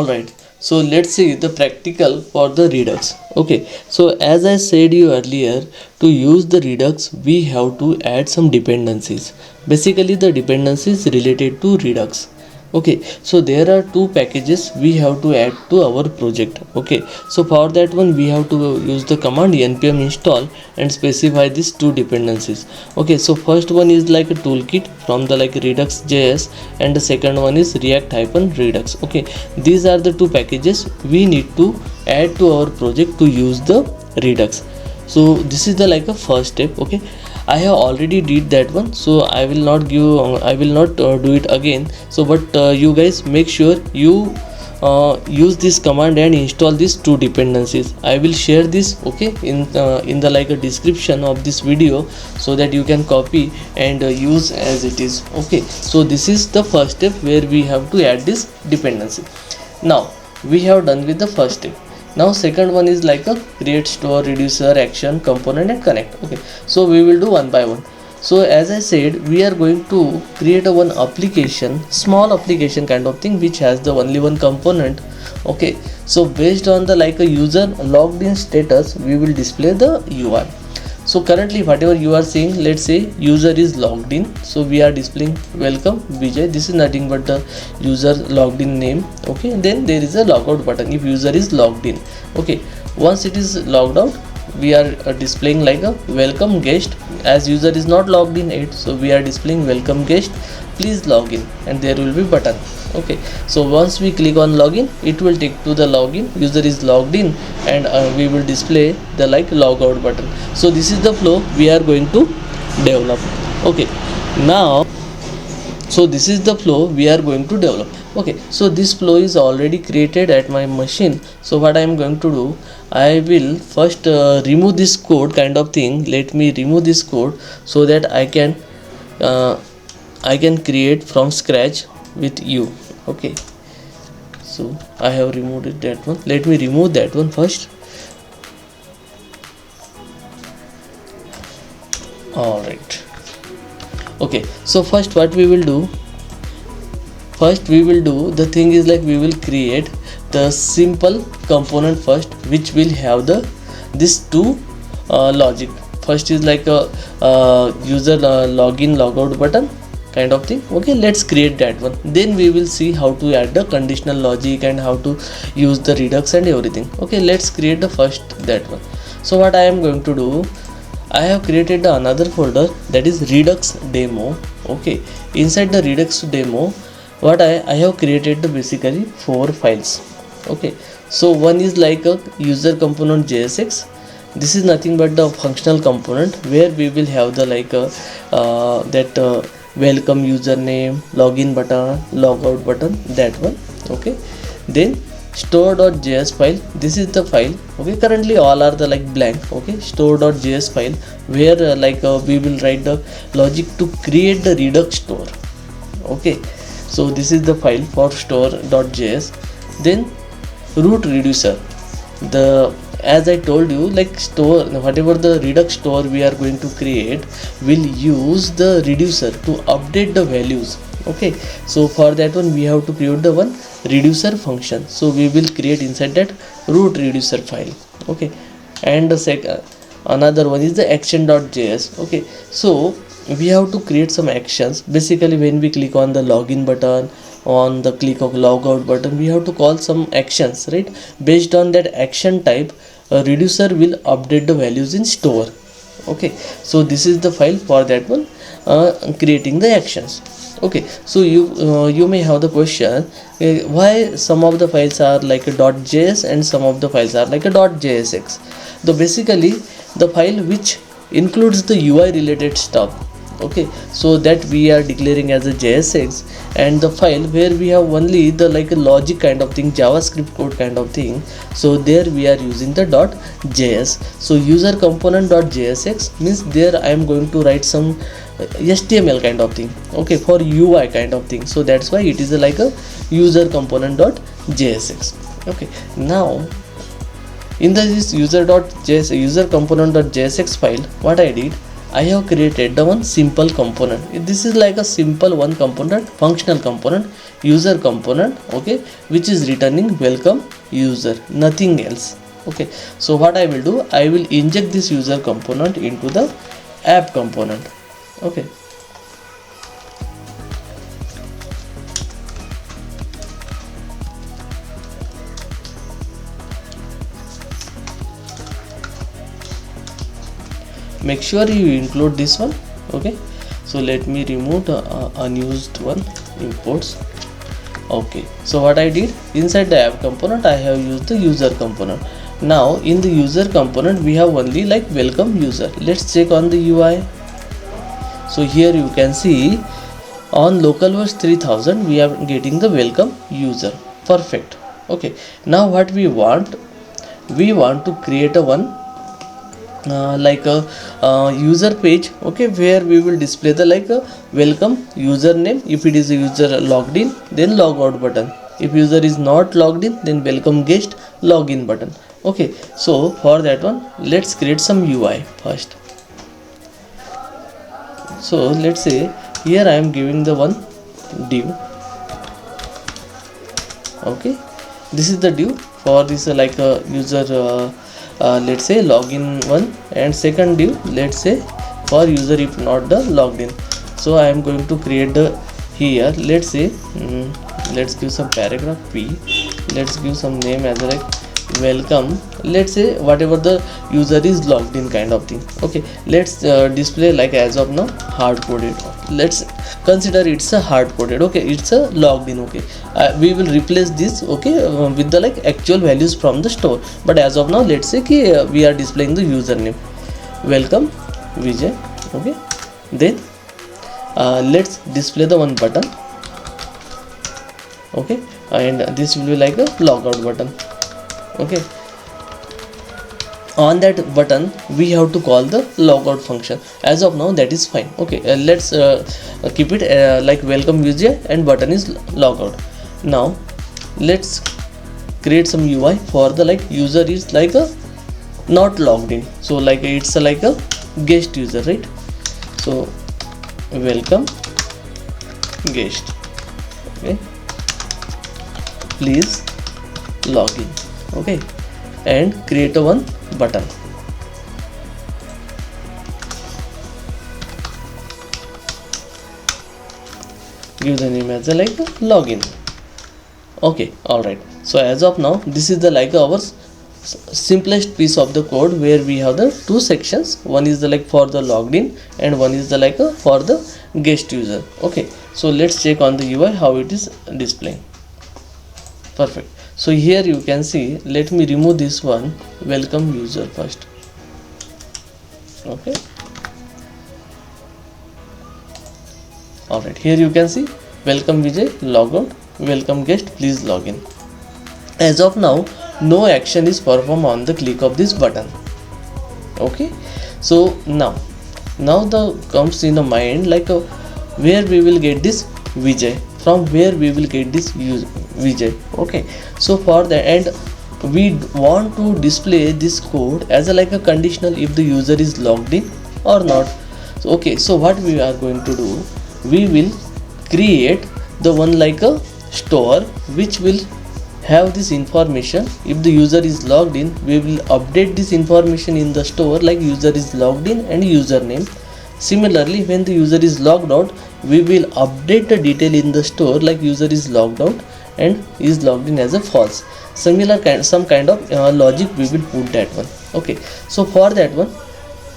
Alright, so let's see the practical for the Redux. Okay, so as I said you earlier, to use the Redux we have to add some dependencies. Basically the dependencies related to Redux. Okay, so there are two packages we have to add to our project. Okay, so for that one we have to use the command npm install and specify these two dependencies. Okay, so first one is like a toolkit from the like Redux.js, and the second one is react-redux. Okay, these are the two packages we need to add to our project to use the Redux. So this is the like a first step. Okay, I have already did that one, so I will not do it again. So but you guys make sure you use this command and install these two dependencies. I will share this, okay, in the like a description of this video, so that you can copy and use as it is. Okay, so this is the first step where we have to add this dependency. Now we have done with the first step. Now second one is like a create, store, reducer, action, component and connect. Okay, so we will do one by one. So as I said, we are going to create a one application, small application kind of thing, which has the only one component. Okay, so based on the like a user logged in status, we will display the UI. So currently whatever you are seeing, let's say user is logged in, so we are displaying welcome Vijay. This is nothing but the user logged in name. Okay, and then there is a logout button if user is logged in. Okay, once it is logged out, we are displaying like a welcome guest. As user is not logged in yet, so we are displaying welcome guest, please log in, and there will be button. Okay, so once we click on login, it will take to the login, user is logged in, and we will display the like logout button. So this is the flow we are going to develop. Okay, now so this is the flow we are going to develop. Okay, so this flow is already created at my machine. So what I am going to do, I will first remove this code kind of thing. Let me remove this code so that I can create from scratch with you. Okay, so I have removed it, that one. Let me remove that one first. All right. Okay, so first what we will do, the thing is like we will create the simple component first, which will have the this two logic. First is like a user login logout button kind of thing. Okay, let's create that one, then we will see how to add the conditional logic and how to use the Redux and everything. Okay, let's create the first that one. So what I am going to do, I have created another folder, that is Redux demo. Okay, inside the Redux demo, what I have created the basically 4 files. Okay, so one is like a user component JSX. This is nothing but the functional component where we will have the like welcome username, login button, logout button, that one. Okay, then store.js file, this is the file. Okay, currently all are the like blank. Okay, store.js file where we will write the logic to create the Redux store. Okay, so this is the file for store.js. Then root reducer, the as I told you, like store, whatever the Redux store we are going to create, will use the reducer to update the values. Okay, so for that one we have to create the one reducer function. So we will create inside that root reducer file. Okay, and the another one is the action.js. Okay, so we have to create some actions. Basically when we click on the login button, on the click of logout button, we have to call some actions, right? Based on that action type, a reducer will update the values in store. Okay, so this is the file for that one, creating the actions. Okay, so you may have the question, why some of the files are like a .js and some of the files are like a .jsx. So basically the file which includes the UI related stuff, okay, so that we are declaring as a JSX, and the file where we have only the like a logic kind of thing, JavaScript code kind of thing, so there we are using the .js. So user component .jsx means there I am going to write some HTML kind of thing, okay, for UI kind of thing. So that's why it is like a user component .jsx. Okay, now in this user component.jsx file, what I did, I have created the one simple component. This is like a simple one component, functional component, user component, okay, which is returning welcome user, nothing else. Okay, so what I will do, I will inject this user component into the app component. Okay, make sure you include this one. Okay, so let me remove the unused one imports. Okay, so what I did, inside the app component I have used the user component. Now in the user component we have only like welcome user. Let's check on the UI. So here you can see on localhost 3000 we are getting the welcome user. Perfect. Okay, now what we want to create a one like a user page, okay, where we will display the like a welcome username. If it is a user logged in, then logout button. If user is not logged in, then welcome guest login button. Okay, so for that one let's create some UI first. So let's say here I am giving the one div. Okay, this is the div for this like a user let's say login one, and second div let's say for user if not the logged in. So I am going to create the here, let's say let's give some paragraph p, let's give some name as like welcome, let's say whatever the user is logged in kind of thing. Okay, let's display like as of now hard coded. Let's consider it's a hard coded. Okay, it's a logged in. Okay, we will replace this, okay, with the like actual values from the store, but as of now let's say we are displaying the username welcome Vijay. Okay, then let's display the one button. Okay, and this will be like a logout button. Okay, on that button we have to call the logout function. As of now that is fine. Okay, let's keep it like welcome user and button is logout. Now let's create some UI for the like user is like a not logged in, so like it's like a guest user, right? So welcome guest, okay, please log in. Okay, and create a one button. Give the name as a like a login. Okay, all right. So as of now this is the like our simplest piece of the code where we have the two sections. One is the like for the logged in and one is the like a for the guest user. Okay, so let's check on the UI how it is displaying. Perfect. So here you can see, let me remove this one welcome user first. Okay, all right, here you can see welcome Vijay logout, welcome guest please login. As of now no action is performed on the click of this button. Okay, so now the comes in the mind like where we will get this Vijay, from where we will get this Vijay. Okay, so for the end we want to display this code as a like a conditional if the user is logged in or not. So, okay, so what we are going to do, we will create the one like a store which will have this information. If the user is logged in, we will update this information in the store like user is logged in and username. Similarly, when the user is logged out, we will update the detail in the store like user is logged out and is logged in as a false. Similar some kind of logic we will put that one. Okay, so for that one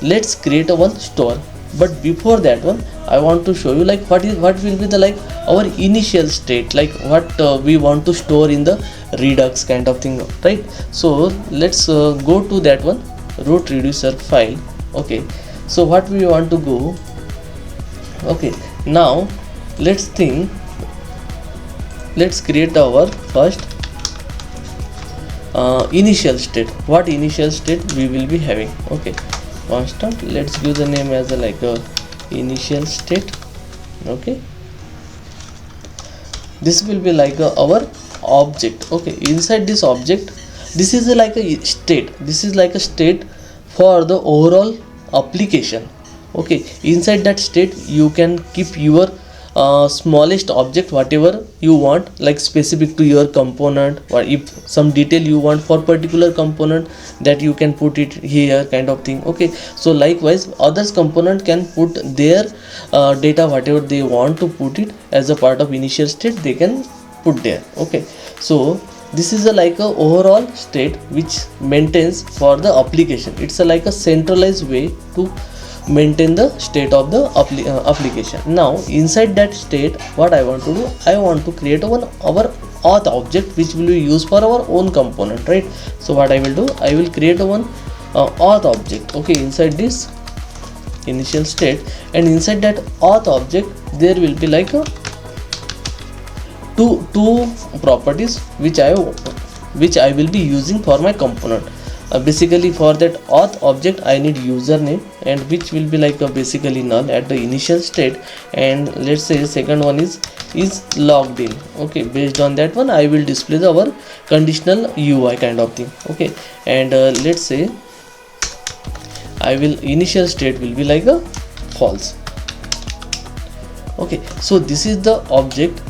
let's create a one store, but before that one I want to show you like what will be the like our initial state, like what we want to store in the Redux kind of thing, right? So let's go to that one root reducer file. Okay, so what we want to go, okay, now let's create our first initial state. What initial state we will be having? Okay, constant, let's give the name as a like a initial state. Okay, this will be like our object. Okay, inside this object this is like a state, this is like a state for the overall application. Okay, inside that state you can keep your smallest object whatever you want, like specific to your component, or if some detail you want for particular component, that you can put it here, kind of thing. Okay, so likewise others component can put their data whatever they want to put it as a part of initial state, they can put there. Okay, so this is a like a overall state which maintains for the application. It's a like a centralized way to maintain the state of the application. Now inside that state, what I want to do, I want to create our auth object which will be used for our own component, right? So what I will do, I will create one auth object. Okay, inside this initial state, and inside that auth object there will be like a two properties which I will be using for my component. Basically for that auth object I need username, and which will be like a basically null at the initial state, and let's say second one is logged in. Okay, based on that one I will display our conditional UI kind of thing. Okay, and let's say I will initial state will be like a false. Okay, so this is the object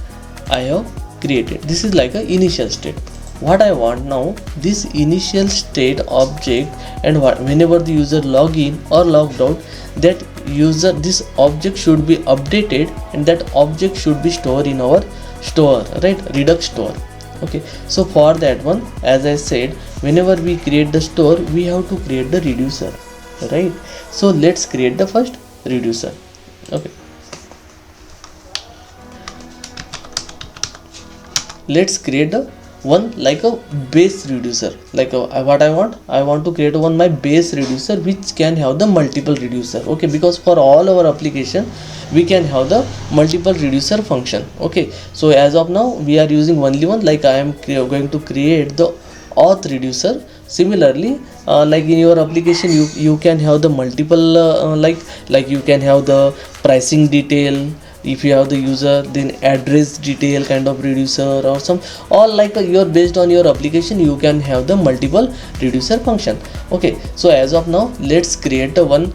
I have created. This is like a initial state. What I want now, this initial state object, and whenever the user log in or logged out, that user, this object should be updated, and that object should be stored in our store, right? Redux store. Okay, so for that one, as I said, whenever we create the store, we have to create the reducer, right? So let's create the first reducer. Okay, let's create the one like a base reducer. Like what I want to create one my base reducer which can have the multiple reducer. Okay, because for all our application we can have the multiple reducer function. Okay, so as of now we are using only one. Like I am going to create the auth reducer. Similarly, like in your application you can have the multiple like you can have the pricing detail. If you have the user, then address detail kind of reducer, or some, or like you're based on your application you can have the multiple reducer function. Okay, so as of now let's create the one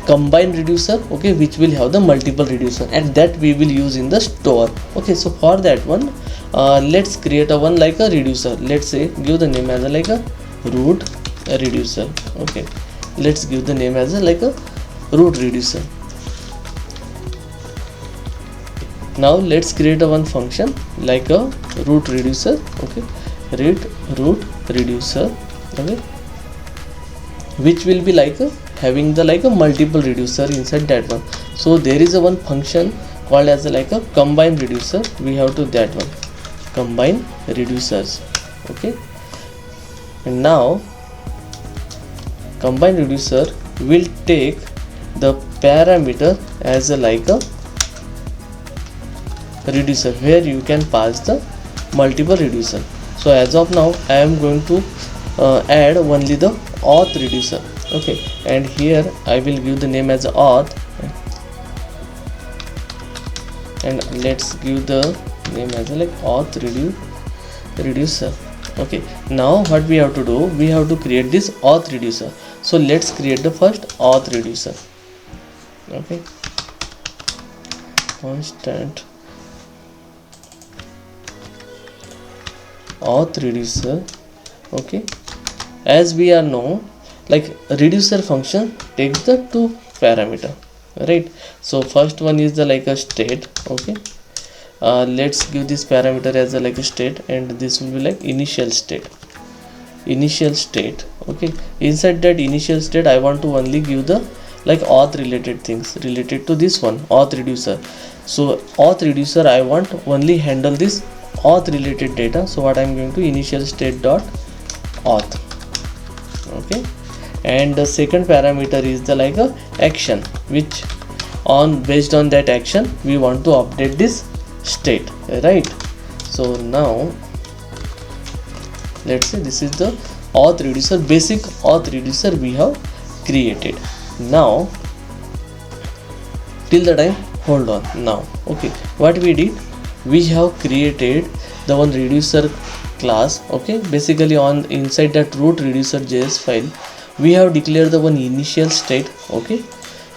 combined reducer. Okay, which will have the multiple reducer, and that we will use in the store. Okay, so for that one let's create a one like a reducer. Let's say give the name as a like a root reducer. Okay, let's give the name as a like a root reducer. Now let's create a one function like a root reducer. Okay, root reducer. Okay, which will be like a having the like a multiple reducer inside that one. So there is a one function called as a like a combine reducer. We have to that one combine reducers. Okay, and now combine reducer will take the parameter as a like a reducer where you can pass the multiple reducer. So as of now I am going to add only the auth reducer. Okay, and here I will give the name as auth, and let's give the name as like auth reducer. Okay, now what we have to do, we have to create this auth reducer. So let's create the first auth reducer. Okay, constant auth reducer. Okay, as we are know, like reducer function takes the two parameter, right? So first one is the like a state. Okay, let's give this parameter as a like a state, and this will be like initial state. Okay, inside that initial state I want to only give the like auth related things related to this one auth reducer. So auth reducer I want only handle this auth related data. So what I'm going to initial state dot auth. Okay, and the second parameter is the like a action, which on based on that action we want to update this state, right? So now let's say this is the auth reducer, basic auth reducer we have created. Now till the time, hold on. Now okay, what we did, we have created the one reducer class. Okay, basically on inside that root reducer js file we have declared the one initial state. Okay,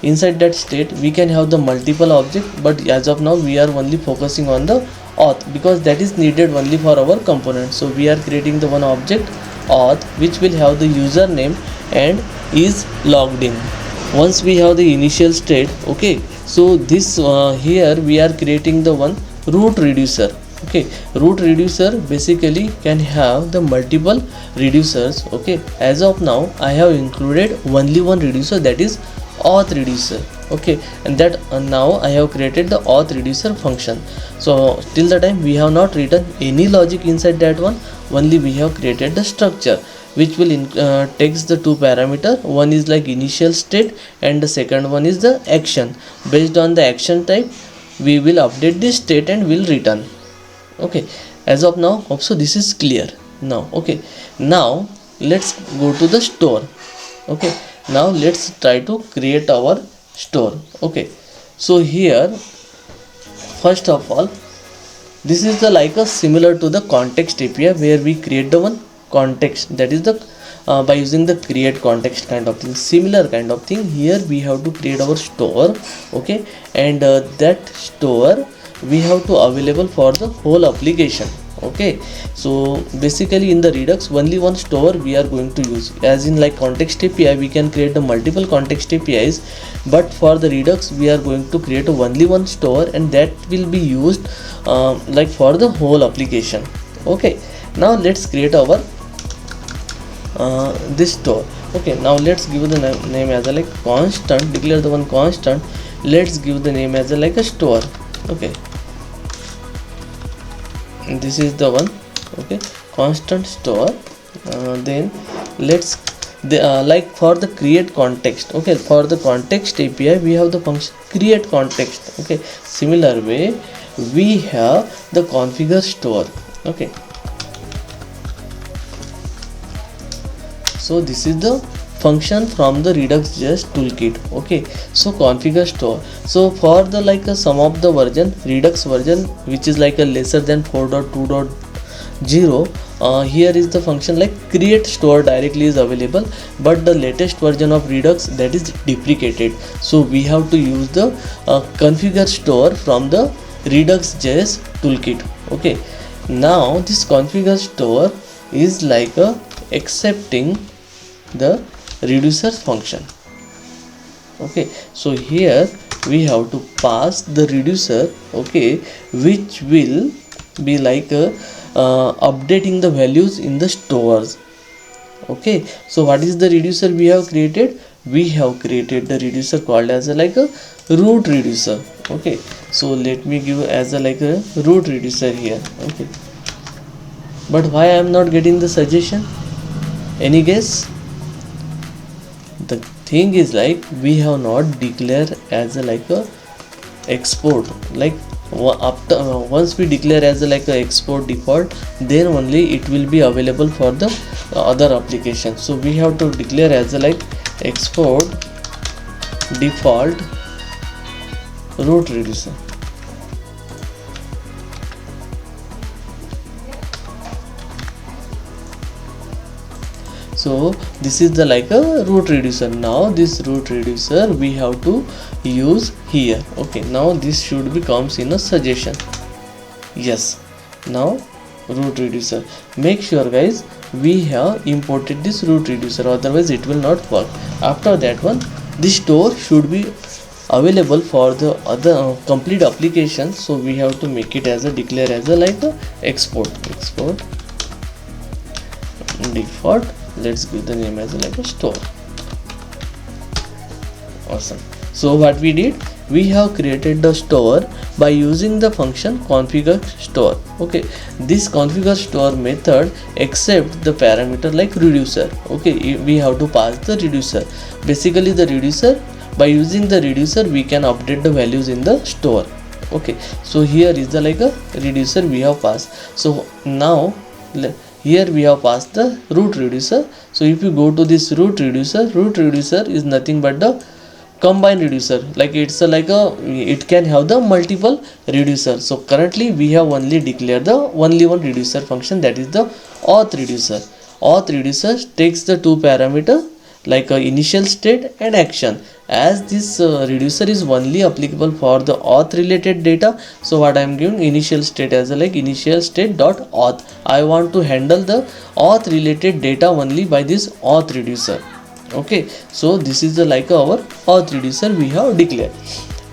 inside that state we can have the multiple object, but as of now we are only focusing on the auth because that is needed only for our component. So we are creating the one object auth which will have the username and is logged in. Once we have the initial state, okay, so this here we are creating the one root reducer. Okay, root reducer basically can have the multiple reducers. Okay, as of now I have included only one reducer, that is auth reducer. Okay, and that now I have created the auth reducer function. So till the time we have not written any logic inside that one, only we have created the structure which will takes the two parameter. One is like initial state and the second one is the action. Based on the action type we will update this state and will return. Okay, as of now also this is clear now. Okay, now let's go to the store. Okay, now let's try to create our store. Okay, so here first of all this is the like a similar to the context API where we create the one context, that is the by using the create context kind of thing. Similar kind of thing here we have to create our store. Okay, and that store we have to available for the whole application. Okay, so basically in the Redux only one store we are going to use, as in like context API we can create the multiple context APIs, but for the Redux we are going to create only one store and that will be used like for the whole application. Okay, now let's create our this store. Okay, now let's give the name as a like constant, declare the one constant. Let's give the name as a like a store. Okay, and this is the one. Okay, constant store. Then let's like for the create context. Okay, for the context API we have the function create context. Okay, similar way we have the configure store. Okay, so this is the function from the Redux.js toolkit. Okay, so configure store. So for the like some of the version Redux version which is like a lesser than 4.2.0, here is the function like create store directly is available, but the latest version of Redux that is deprecated, so we have to use the configure store from the Redux.js toolkit. Okay, now this configure store is like accepting the reducer function. Okay, so here we have to pass the reducer. Okay, which will be like updating the values in the stores. Okay, so what is the reducer we have created? We have created the reducer called as a like a root reducer. Okay, so let me give as a like a root reducer here. Okay, but why I am not getting the suggestion? Any guess? The thing is like we have not declared as a like a export, like after once we declare as a like a export default, then only it will be available for the other application. So we have to declare as a like export default root reducer. So this is the like a root reducer. Now this root reducer we have to use here. Okay, now this should be comes in a suggestion. Yes, now root reducer. Make sure guys we have imported this root reducer, otherwise it will not work. After that one, this store should be available for the other complete application, so we have to make it as a declare as a like a export default. Let's give the name as like a store. Awesome. So what we did, we have created the store by using the function configure store. Okay, this configure store method accept the parameter like reducer. Okay, we have to pass the reducer. Basically the reducer, by using the reducer we can update the values in the store. Okay, so here is the like a reducer we have passed. So now here we have passed the root reducer. So if you go to this root reducer is nothing but the combine reducer, like it's a like a it can have the multiple reducer. So currently we have only declared the only one reducer function, that is the auth reducer. Auth reducer takes the two parameter like a initial state and action. as this reducer is only applicable for the auth related data, so what I am giving initial state as a like initial state dot auth. I want to handle the auth related data only by this auth reducer. Okay, so this is the like our auth reducer we have declared.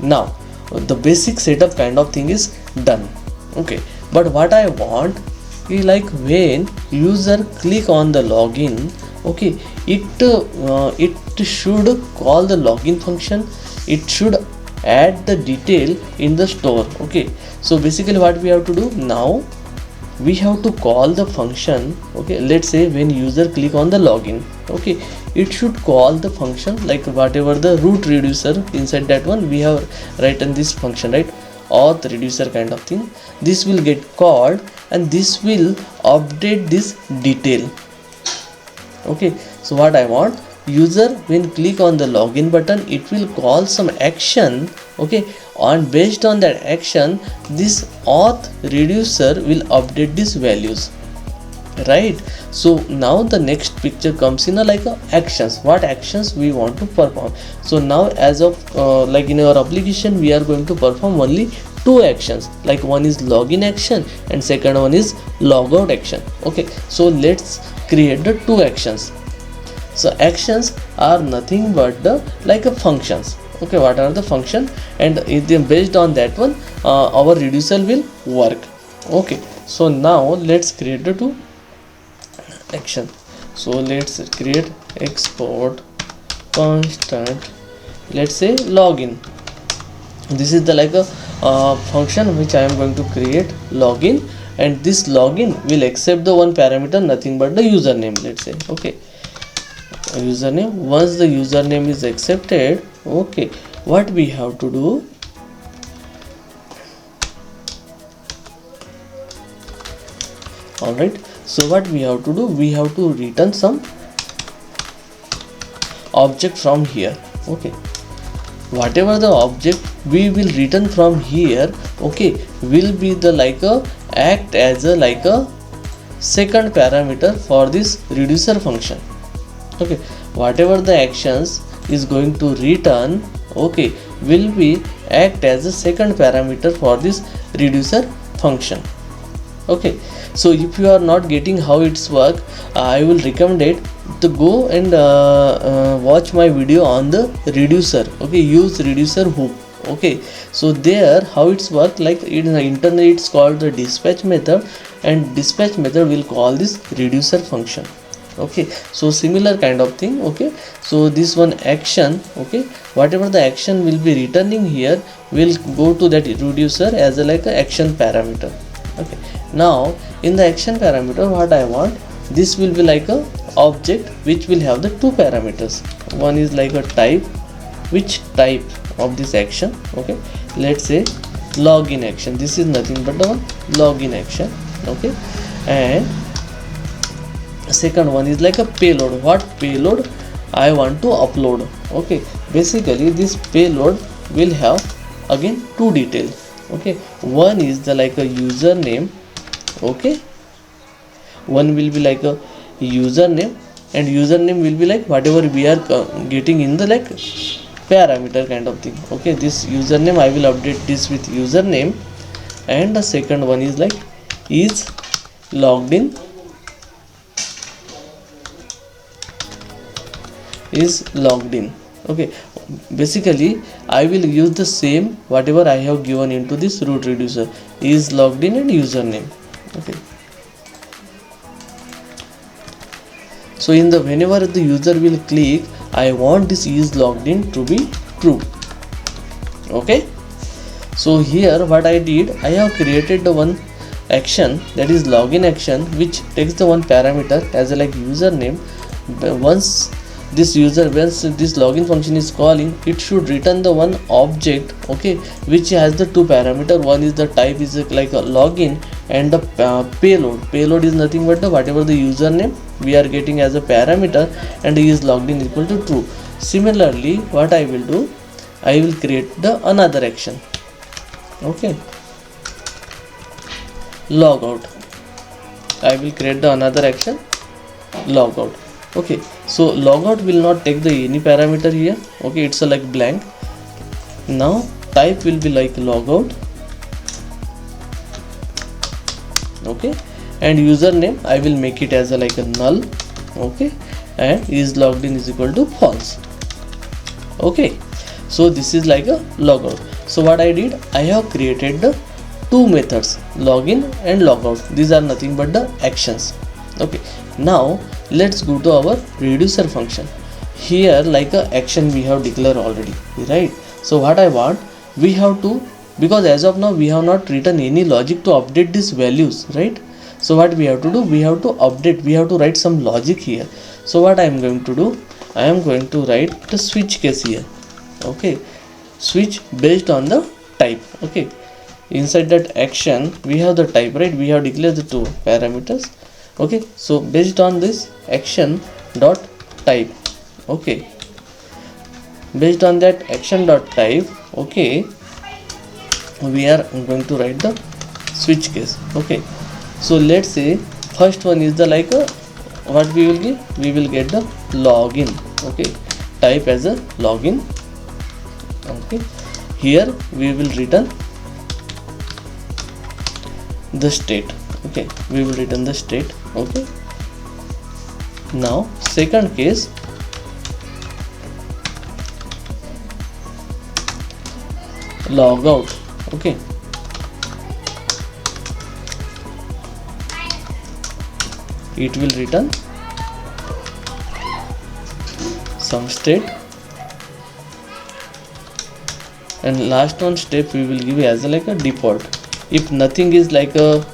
Now the basic setup kind of thing is done. Okay, but what I want is like when user click on the login, okay, it should call the login function, it should add the detail in the store. Okay, so basically what we have to do now, we have to call the function. Okay, let's say when user click on the login, okay, it should call the function like whatever the root reducer inside that one we have written this function, right, auth reducer kind of thing. This will get called and this will update this detail. Okay, so what I want, user when click on the login button, it will call some action. Okay, and based on that action this auth reducer will update these values, right? So now the next picture comes in a like a actions, what actions we want to perform. So now as of like in our application we are going to perform only two actions, like one is login action and second one is logout action. Okay, so let's create the two actions. So actions are nothing but the like a functions. Okay, what are the function, and based on that one our reducer will work. Okay, so now let's create the two action. So let's create export constant, let's say login. This is the like a function which I am going to create login, and this login will accept the one parameter, nothing but the username, let's say. Okay, username. Once the username is accepted, okay, what we have to do, all right, so what we have to do, we have to return some object from here. Okay, whatever the object we will return from here, okay, will be the like a act as a like a second parameter for this reducer function. Okay, whatever the actions is going to return, okay, will be act as a second parameter for this reducer function. Okay, so if you are not getting how it's work, I will recommend it to go and watch my video on the reducer. Okay, use reducer hook. Okay, so there how it's work, like in the internet it's called the dispatch method, and dispatch method will call this reducer function. Okay, so similar kind of thing. Okay, so this one action, okay, whatever the action will be returning here will go to that reducer as a like a action parameter. Okay, now in the action parameter what I want, this will be like a object which will have the two parameters. One is like a type, which type of this action. Okay, let's say login action, this is nothing but the one login action. Okay, and second one is like a payload, what payload I want to upload. Okay, basically this payload will have again two details. Okay, one is the like a username. Okay, one will be like a username, and username will be like whatever we are getting in the like parameter kind of thing. Okay, this username I will update this with username, and the second one is like is logged in, is logged in. Okay, basically I will use the same whatever I have given into this root reducer, is logged in and username. Okay, so in the whenever the user will click, I want this is logged in to be true. Okay, so here what I did, I have created the one action, that is login action, which takes the one parameter as a like username. Once this login function is calling, it should return the one object, okay, which has the two parameter. One is the type is like a login, and the payload is nothing but the whatever the username we are getting as a parameter, and is logged in equal to true. Similarly what I will do, I will create the another action. Okay, logout, I will create the another action logout. Okay, so logout will not take the any parameter here. Okay, it's a like blank. Now type will be like logout. Okay, and username I will make it as a like a null. Okay, and is logged in is equal to false. Okay, so this is like a logout. So what I did, I have created the two methods, login and logout. These are nothing but the actions. Okay, now let's go to our reducer function. Here like a action we have declared already, right? So what I want, we have to, because as of now we have not written any logic to update these values, right? So what we have to do, we have to update, we have to write some logic here. So what I am going to do, I am going to write the switch case here. Okay, switch based on the type. Okay, inside that action we have the type, right? We have declared the two parameters. Okay, so based on this action dot type. Okay, based on that action dot type, okay, we are going to write the switch case. Okay, so let's say first one is the like a, what we will get, we will get the login. Okay, type as a login. Okay, here we will return the state. Okay, we will return the state. Okay, now second case, logout. Okay, it will return some state, and last one step we will give as a like a default. If nothing is like a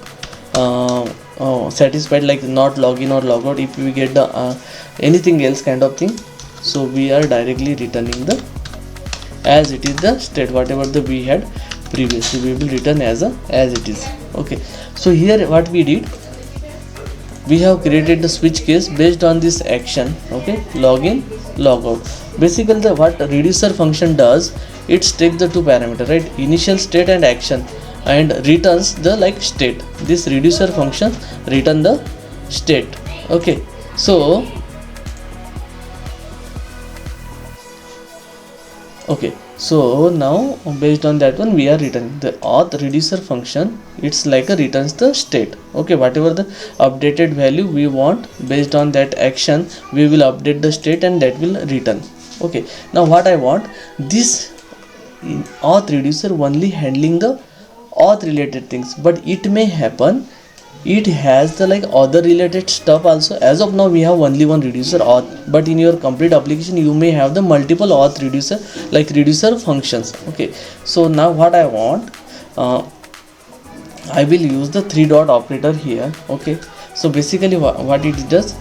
satisfied, like not login or logout, if we get the anything else kind of thing, so we are directly returning the as it is the state, whatever the we had previously, we will return as it is. Okay, so here what we did, we have created the switch case based on this action. Okay, login logout. Basically the what reducer function does, it takes the two parameter, right? Initial state and action, and returns the like state. This reducer function return the state. Okay, so okay, so now based on that one we are returning the auth reducer function. It's like a returns the state. Okay, whatever the updated value we want, based on that action we will update the state and that will return. Okay, now what I want, this auth reducer only handling the auth related things, but it may happen it has the like other related stuff also. As of now we have only one reducer auth, but in your complete application you may have the multiple auth reducer, like reducer functions. Okay, so now what I want, I will use the three dot operator here. Okay, so basically what it does,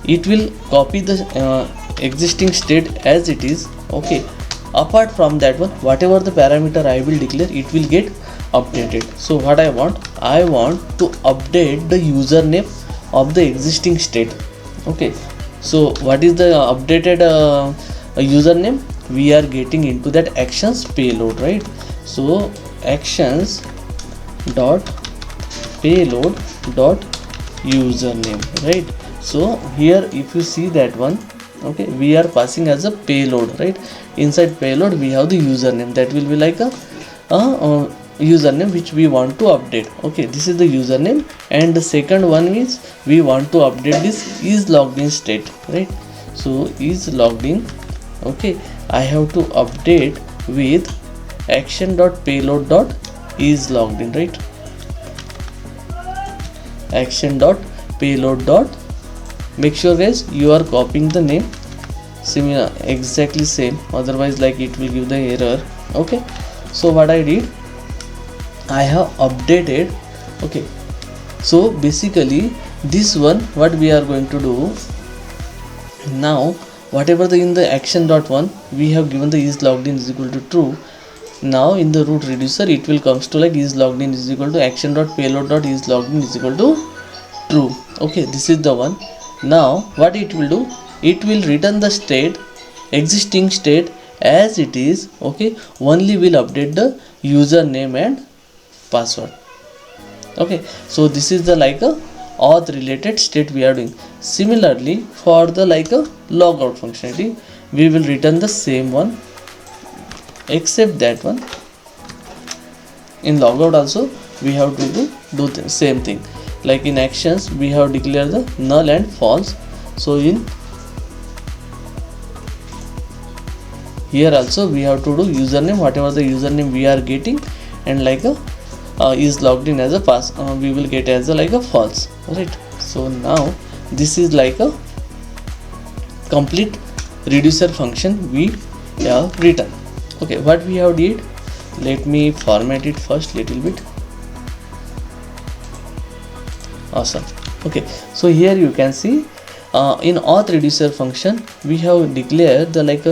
it will copy the existing state as it is. Okay, apart from that one, whatever the parameter I will declare, it will get updated. So what I want to update the username of the existing state. Okay, so what is the updated username, we are getting into that actions payload, right? So actions dot payload dot username, right? So here if you see that one, okay, we are passing as a payload, right? Inside payload we have the username, that will be like a username which we want to update. Okay, this is the username, and the second one is we want to update this is logged in state, right? So is logged in. Okay, I have to update with action dot payload dot is logged in, right? Action dot payload dot, make sure guys you are copying the name similar, exactly same, otherwise like it will give the error. Okay, so what I did, I have updated. Okay, so basically this one what we are going to do now, whatever the in the action dot one we have given the is logged in is equal to true. Now in the root reducer it will comes to like is logged in is equal to action dot payload dot is logged in is equal to true. Okay, this is the one. Now what it will do, it will return the state, existing state as it is. Okay, only will update the username and password. Okay, so this is the like a auth related state we are doing. Similarly, for the like a logout functionality, we will return the same one, except that one in logout also we have to do the same thing. Like in actions, we have declared the null and false. So in here also we have to do username, whatever the username we are getting, and like a is logged in as a pass, we will get as a like a false, right? So now this is like a complete reducer function we have written. Okay, what we have did, let me format it first little bit. Awesome. Okay, so here you can see in auth reducer function we have declared the like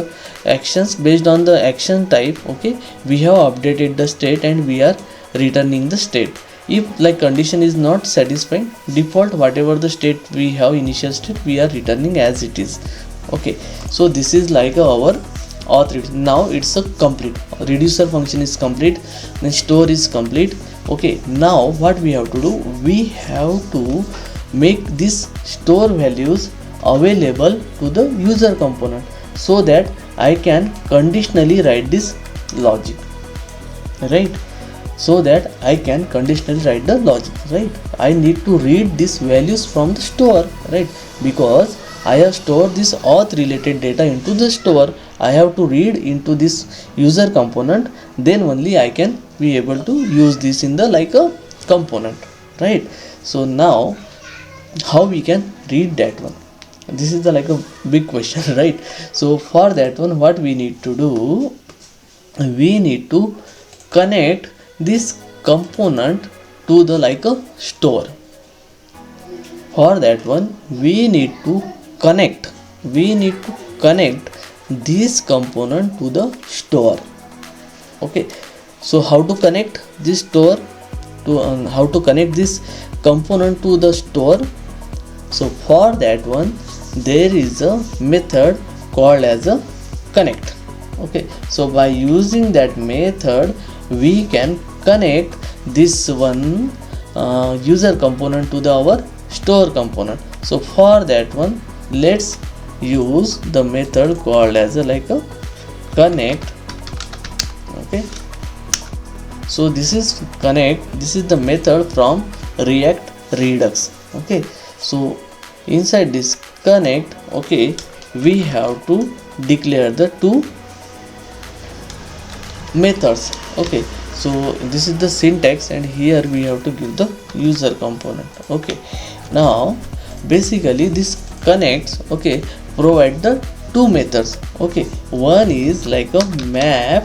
actions based on the action type. Okay, we have updated the state and we are returning the state. If like condition is not satisfying, default whatever the state we have, initial state, we are returning as it is. Okay, so this is like our auth. Now it's a complete reducer function is complete, then store is complete. Okay, now what we have to do, we have to make this store values available to the user component, so that I can conditionally write this logic, right? So that I can conditionally write the logic, right? I need to read these values from the store, right? Because I have stored this auth related data into the store, I have to read into this user component, then only I can be able to use this in the like a component, right? So now how we can read that one, this is the like a big question, right? So for that one, what we need to do, we need to connect this component to the like a store. For that one, we need to connect this component to the store. Okay, so how to connect this store to how to connect this component to the store? So for that one, there is a method called as a connect. Okay, so by using that method, we can connect this one user component to the our store component. So for that one, let's use the method called as a like a connect. Okay, so this is connect, this is the method from React Redux. Okay, so inside this connect, okay, we have to declare the two methods. Okay, so this is the syntax, and here we have to give the user component. Okay, now basically this connects, okay, provide the two methods. Okay, one is like a map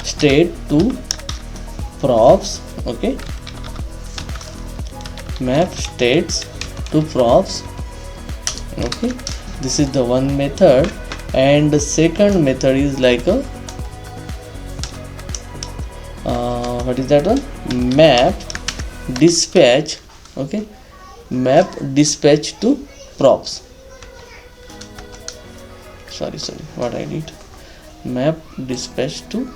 state to props. Okay, map states to props. Okay, this is the one method, and the second method is like a what is that one, map dispatch. Okay, map dispatch to props. Sorry, what I did, map dispatch to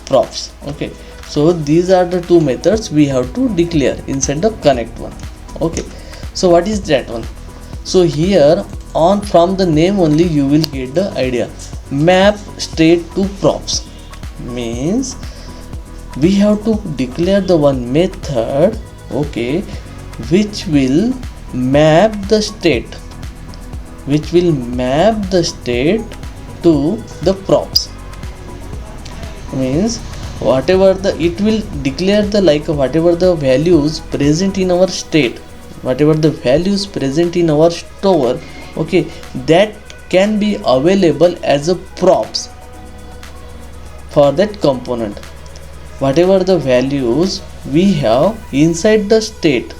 props. Okay, so these are the two methods we have to declare inside the connect one. Okay, so what is that one? So here on from the name only you will get the idea. Map state to props means we have to declare the one method, okay, which will map the state, to the props. Means whatever the, it will declare the like whatever the values present in our state, whatever the values present in our store, okay, that can be available as a props for that component. Whatever the values we have inside the state,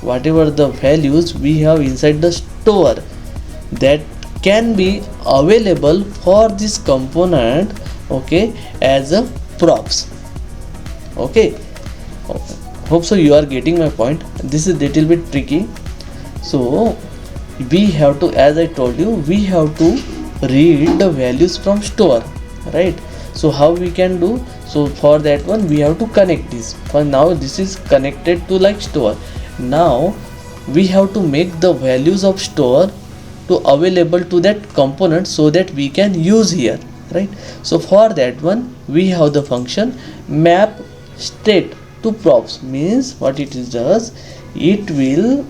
whatever the values we have inside the store, that can be available for this component, okay, as a props. Okay, hope so you are getting my point. This is little bit tricky. So we have to, as I told you, we have to read the values from store, right? So how we can do? So for that one we have to connect this. For now this is connected to like store. Now we have to make the values of store to available to that component so that we can use here, right? So for that one we have the function map state to props. Means what it is does, it will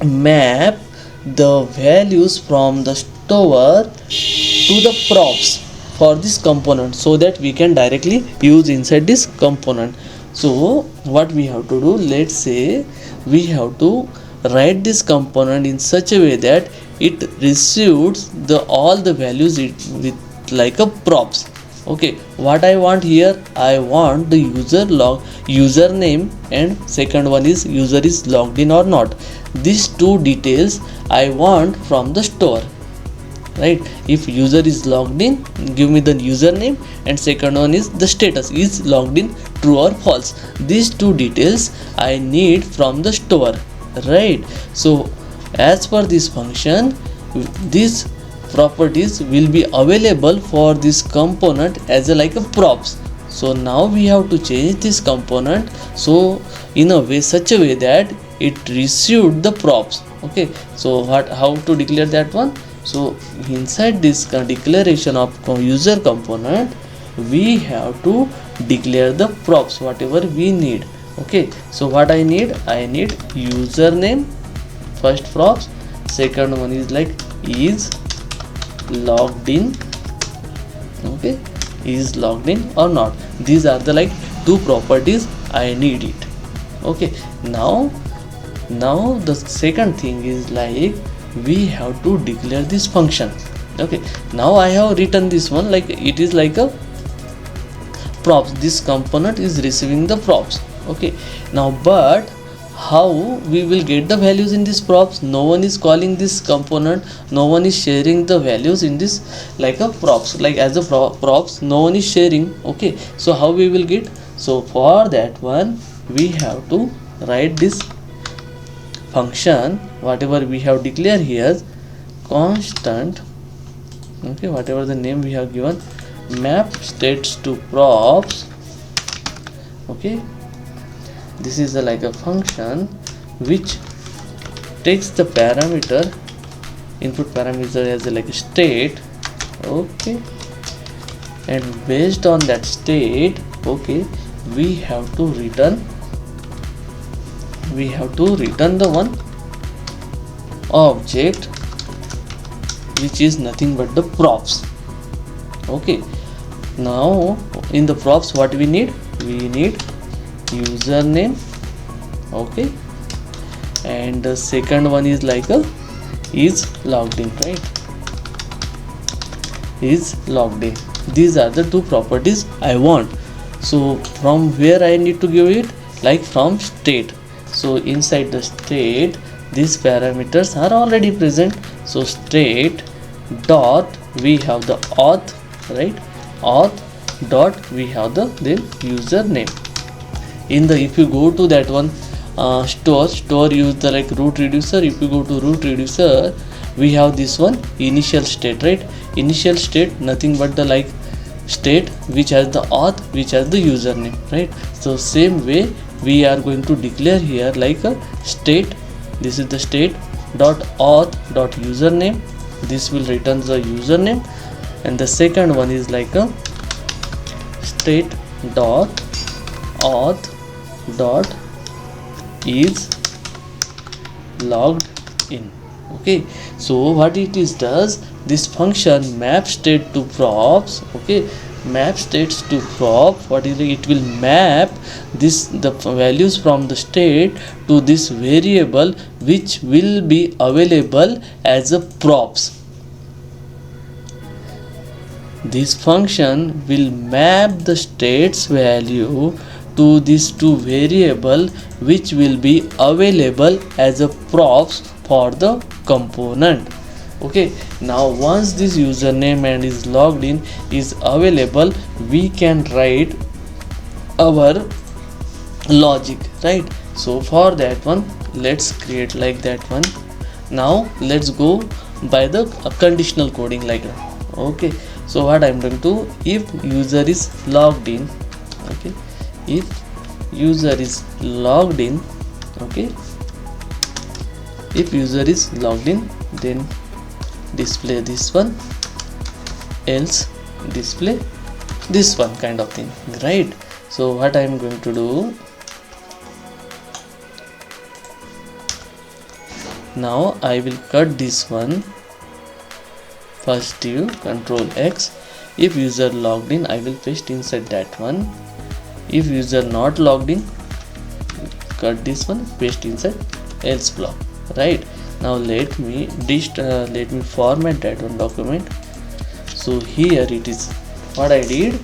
map the values from the store to the props for this component so that we can directly use inside this component. So what we have to do, let's say we have to write this component in such a way that it receives the all the values with like a props. Okay, what I want here, I want the username, and second one is user is logged in or not. These two details I want from the store, right? If user is logged in, give me the username, and second one is the status is logged in, true or false. These two details I need from the store, right? So as per this function, these properties will be available for this component as a like a props. So now we have to change this component so in a way, such a way that it received the props. Okay, so how to declare that one? So inside this declaration of user component, we have to declare the props whatever we need. Okay, so what I need username, first props, second one is like is logged in. Okay, is logged in or not. These are the like two properties I need it. Okay, now the second thing is like we have to declare this function. Okay, now I have written this one like it is like a props. This component is receiving the props. Okay, now but how we will get the values in this props? No one is calling this component, no one is sharing the values in this like a props, like as a props no one is sharing. Okay, so how we will get? So for that one we have to write this function whatever we have declared here, constant, okay, whatever the name we have given, map states to props. Okay, this is like a function which takes the parameter, input parameter as a like a state. Okay, and based on that state, okay, we have to return the one object which is nothing but the props. Okay, now in the props what we need username. Okay, and the second one is like a is logged in, right? Is logged in. These are the two properties I want. So from where I need to give it? Like from state. So inside the state these parameters are already present. So state dot we have the auth, right? Auth dot we have the then username. In the if you go to that one store use the like root reducer. If you go to root reducer, we have this one initial state, right? Initial state nothing but the like state which has the auth, which has the username, right? So same way we are going to declare here like a state. This is the state dot auth dot username. This will return the username, and the second one is like a state dot auth dot is logged in. Okay, so what it is does, this function map state to props. Okay, map states to prop, what is it will map this the values from the state to this variable which will be available as a props. This function will map the state's value to these two variable which will be available as a props for the component. Okay, now once this username and is logged in is available, we can write our logic, right? So for that one let's create like that one. Now let's go by the conditional coding like that. Okay, so what I'm going to, if user is logged in, okay, if user is logged in, okay, if user is logged in, then display this one, else display this one, kind of thing, right? So what I'm going to do now, I will cut this one, first div, control X. If user logged in, I will paste inside that one. If user not logged in, cut this one, paste inside else block, right? Now let me format that one document. So here it is, what I did,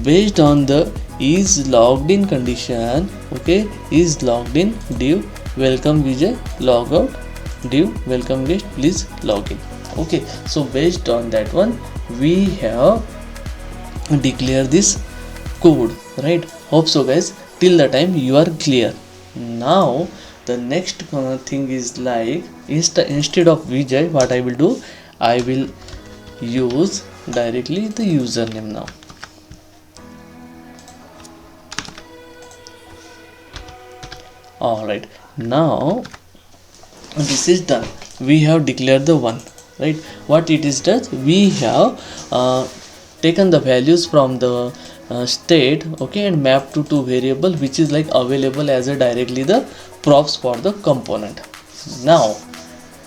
based on the is logged in condition, okay, is logged in, div welcome Vijay, logout, div welcome guest, please log in. Okay, so based on that one we have declared this code, right? Hope so guys, till the time you are clear. Now the next thing is like, instead of Vijay, what I will do, I will use directly the username now. Alright, now this is done. We have declared the one, right? What it is does, we have taken the values from the state, okay, and mapped to two variable which is like available as a directly the props for the component. Now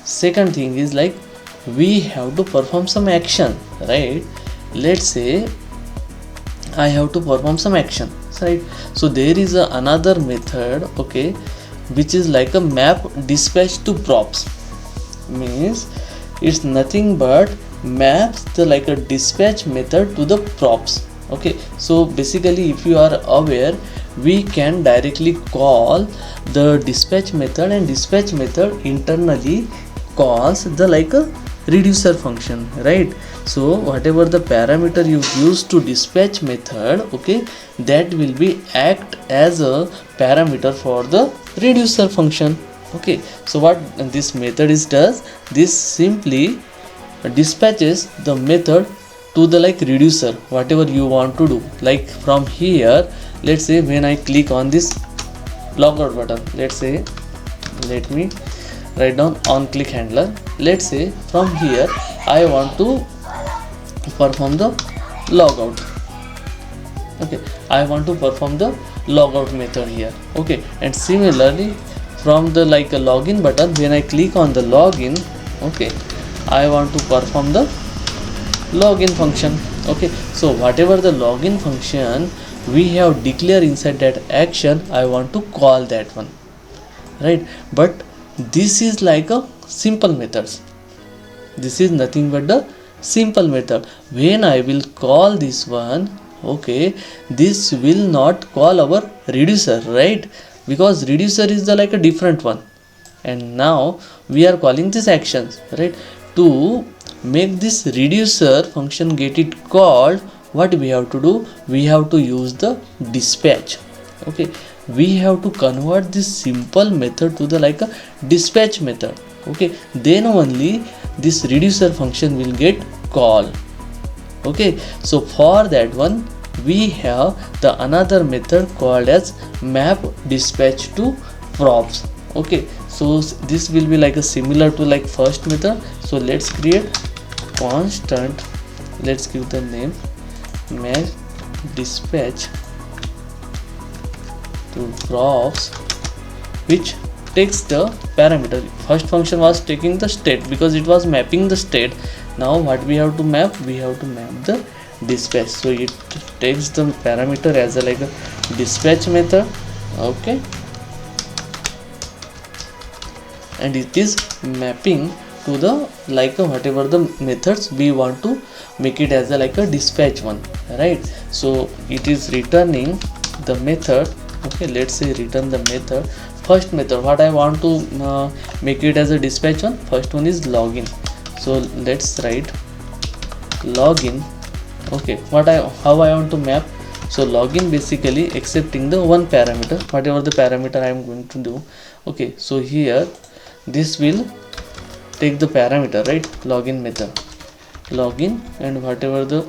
second thing is like, we have to perform some action, right? Let's say I have to perform some action, right? So there is another method, okay, which is like a map dispatch to props, means it's nothing but maps the like a dispatch method to the props. Okay, so basically if you are aware, we can directly call the dispatch method, and dispatch method internally calls the like a reducer function, right? So whatever the parameter you use to dispatch method, okay, that will be act as a parameter for the reducer function. Okay, so what this method is does, this simply dispatches the method to the like reducer, whatever you want to do. Like from here, let's say when I click on this logout button, let's say, let me write down on click handler. Let's say from here I want to perform the logout. Okay, I want to perform the logout method here. Okay, and similarly from the like a login button, when I click on the login, okay, I want to perform the login function. Okay, so whatever the login function we have declared inside that action, I want to call that one, right? But this is like a simple methods, this is nothing but the simple method. When I will call this one, okay, this will not call our reducer, right? Because reducer is the like a different one, and now we are calling this actions, right? To make this reducer function get it called, what we have to do, we have to use the dispatch. Okay, we have to convert this simple method to the like a dispatch method. Okay, then only this reducer function will get called. Okay, so for that one we have the another method called as map dispatch to props. Okay, so this will be like a similar to like first method. So let's create constant, let's give the name map dispatch to props, which takes the parameter. First function was taking the state because it was mapping the state. Now what we have to map, we have to map the dispatch. So it takes the parameter as a like a dispatch method. Okay, and it is mapping to the like a whatever the methods we want to make it as a like a dispatch one, right? So it is returning the method. Okay, let's say return the method. First method what I want to make it as a dispatch one, first one is login. So let's write login. Okay, how I want to map. So login basically accepting the one parameter, whatever the parameter I am going to do. Okay, so here this will take the parameter, right? Login method, login, and whatever the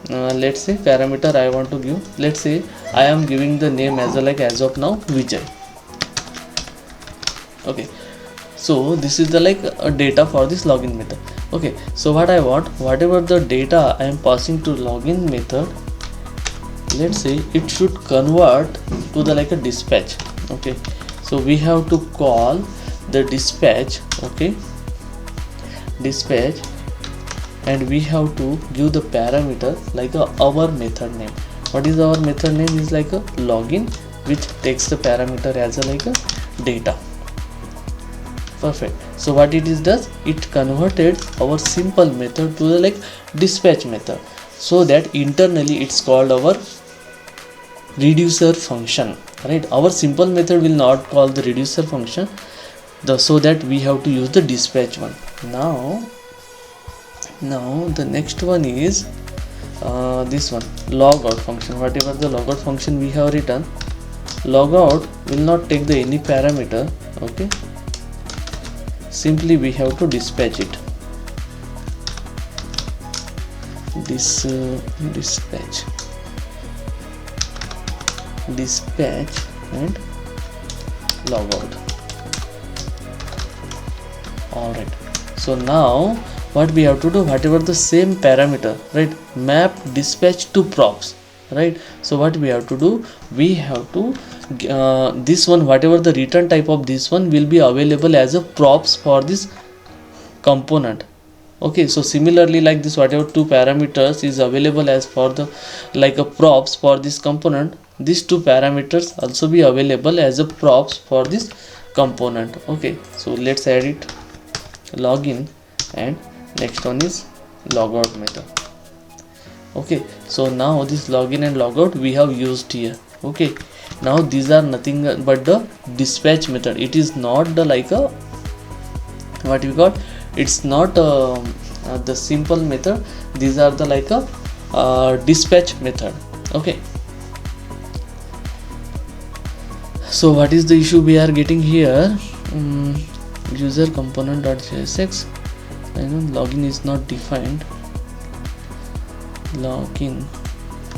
let's say parameter I want to give, let's say I am giving the name as a, like as of now, Vijay. Okay, so this is the like data for this login method. Okay, so what I want, whatever the data I am passing to login method, let's say it should convert to the like a dispatch. Okay, so we have to call the dispatch. Okay, dispatch, and we have to give the parameter like our method name. What is our method name? Is like a login, which takes the parameter as a like a data. Perfect. So what it is does, it converted our simple method to the like dispatch method, so that internally it's called our reducer function, right? Our simple method will not call the reducer function, so that we have to use the dispatch one. Now the next one is this one, logout function. Whatever the logout function we have written, logout will not take the any parameter. Okay, simply we have to dispatch it. Dispatch and logout. Alright, so now what we have to do, whatever the same parameter, right, map dispatch to props, right? So what we have to do, we have to this one, whatever the return type of this one will be available as a props for this component. Okay, so similarly like this, whatever two parameters is available as for the like a props for this component, these two parameters also be available as a props for this component. Okay, so let's add it, login, and next one is logout method. Okay, so now this login and logout we have used here. Okay, now these are nothing but the dispatch method. It is not the like a what we got, it's not the simple method. These are the like a dispatch method. Okay, so what is the issue we are getting here? User component.jsx, I know login is not defined. Login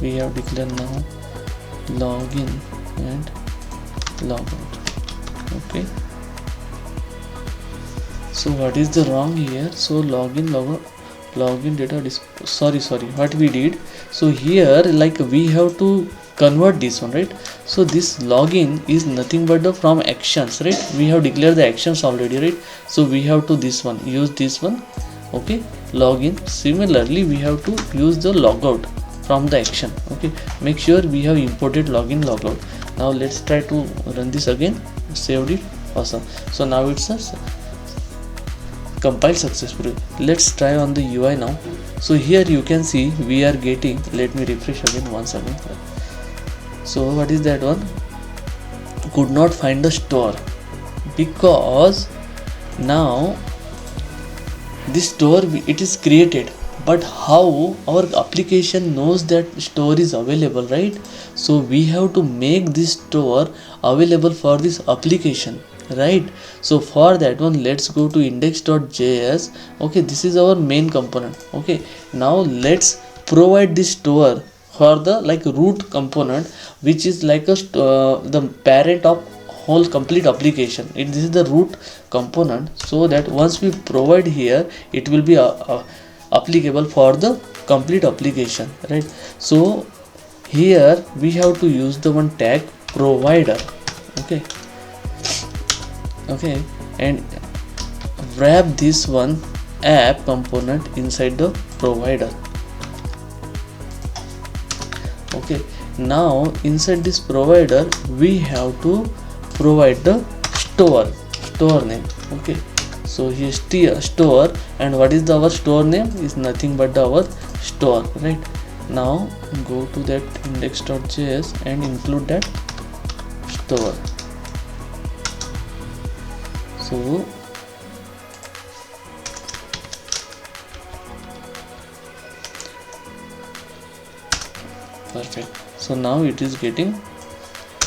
we have declared now, login and logout. Okay, so what is the wrong here? So login, logout, login data sorry what we did, so here like we have to convert this one, right? So this login is nothing but the from actions, right? We have declared the actions already, right? So we have to this one, use this one. Okay, login. Similarly we have to use the logout from the action. Okay, make sure we have imported login, logout. Now let's try to run this again. Saved it. Awesome. So now it's a compiled successfully. Let's try on the UI now. So here you can see we are getting, let me refresh again once again. So what is that one? Could not find the store, because now this store it is created, but how our application knows that store is available, right? So we have to make this store available for this application, right? So for that one, let's go to index.js. Okay, this is our main component. Okay, now let's provide this store for the like root component, which is like a the parent of whole complete application. This is the root component, so that once we provide here, it will be applicable for the complete application, right? So here we have to use the one tag provider. Okay, and wrap this one app component inside the provider. Okay, now inside this provider we have to provide the store name. Okay, so here store, and what is our store name? Is nothing but our store, right? Now go to that index.js and include that store. So perfect. So now it is getting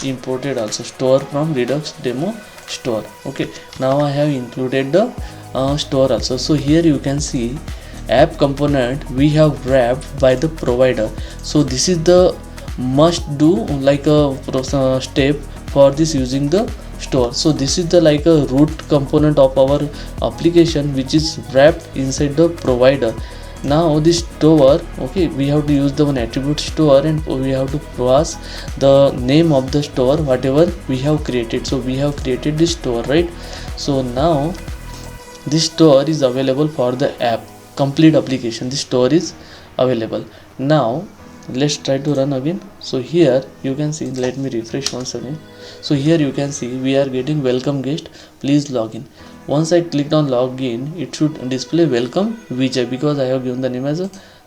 imported also, store from Redux demo store. Okay, now I have included the store also. So here you can see app component we have wrapped by the provider. So this is the must do like a step for this using the store. So this is the like a root component of our application which is wrapped inside the provider. Now this store, okay, we have to use the one attribute store and we have to pass the name of the store whatever we have created. So we have created this store, right? So now this store is available for the app complete application. This store is available. Now let's try to run again. So here you can see, let me refresh once again. So here you can see we are getting welcome guest, please log in. Once I clicked on login, it should display welcome Vijay because I have given the name as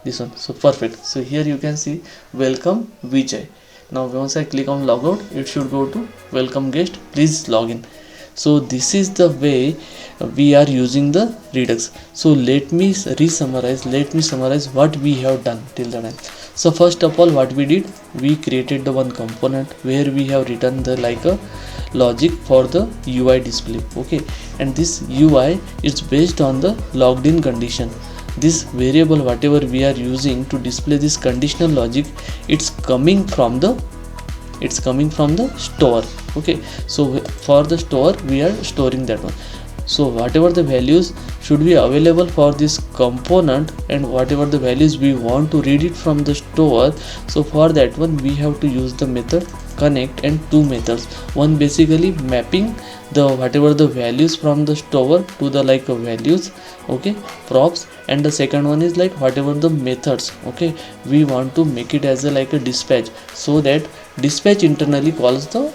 this one. So perfect. So here you can see welcome Vijay. Now once I click on logout, it should go to welcome guest, please log in. So this is the way we are using the Redux. So let me summarize what we have done till the time. So first of all, what we did, we created the one component where we have written the like a logic for the UI display, okay, and this UI is based on the logged in condition. This variable whatever we are using to display this conditional logic, it's coming from the store, okay. So for the store we are storing that one. So whatever the values should be available for this component and whatever the values we want to read it from the store, so for that one we have to use the method connect and two methods. One basically mapping the whatever the values from the store to the like values, okay, props, and the second one is like whatever the methods, okay, we want to make it as a like a dispatch, so that dispatch internally calls the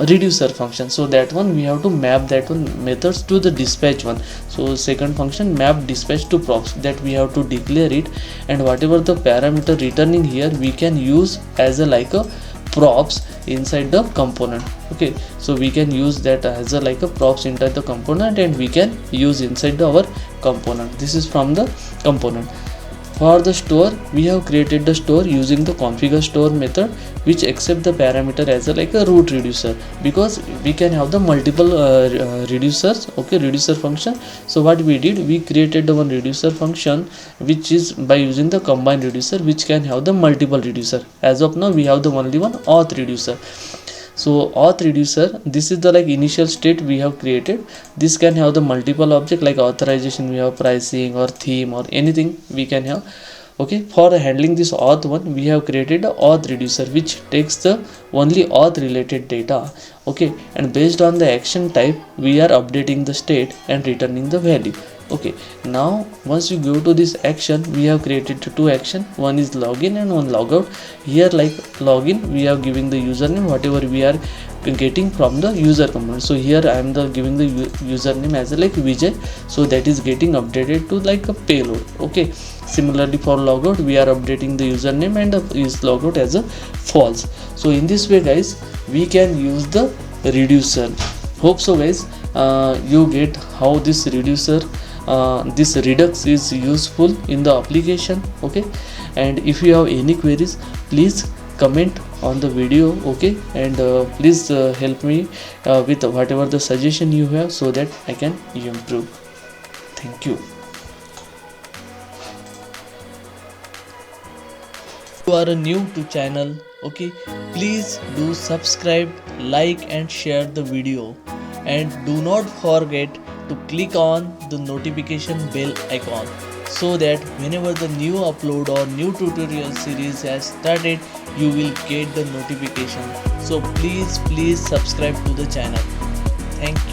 reducer function. So that one we have to map that one methods to the dispatch one. So second function map dispatch to props, that we have to declare it, and whatever the parameter returning here we can use as a like a props inside the component, okay. So we can use that as a like a props inside the component and we can use inside our component. This is from the component. For the store, we have created the store using the configure store method, which accept the parameter as a like a root reducer, because we can have the multiple reducers, okay, reducer function. So what we did, we created the one reducer function which is by using the combine reducer, which can have the multiple reducer. As of now we have the only one auth reducer. So auth reducer, this is the like initial state we have created. This can have the multiple object like authorization, we have pricing or theme or anything we can have, okay. For handling this auth one, we have created a auth reducer which takes the only auth related data, okay, and based on the action type we are updating the state and returning the value, okay. Now once you go to this action, we have created two action, one is login and one logout. Here like login, we are giving the username whatever we are getting from the user component. So here I am giving the username as a like Vijay, so that is getting updated to like a payload, okay. Similarly for logout, we are updating the username and is logout as a false. So in this way guys, we can use the reducer. Hope so guys, you get how this reducer this Redux is useful in the application, okay. And if you have any queries, please comment on the video, okay, and please help me with whatever the suggestion you have, so that I can improve. Thank you. If you are new to channel, okay, please do subscribe, like and share the video, and do not forget to click on the notification bell icon, so that whenever the new upload or new tutorial series has started, you will get the notification. So please subscribe to the channel. Thank you.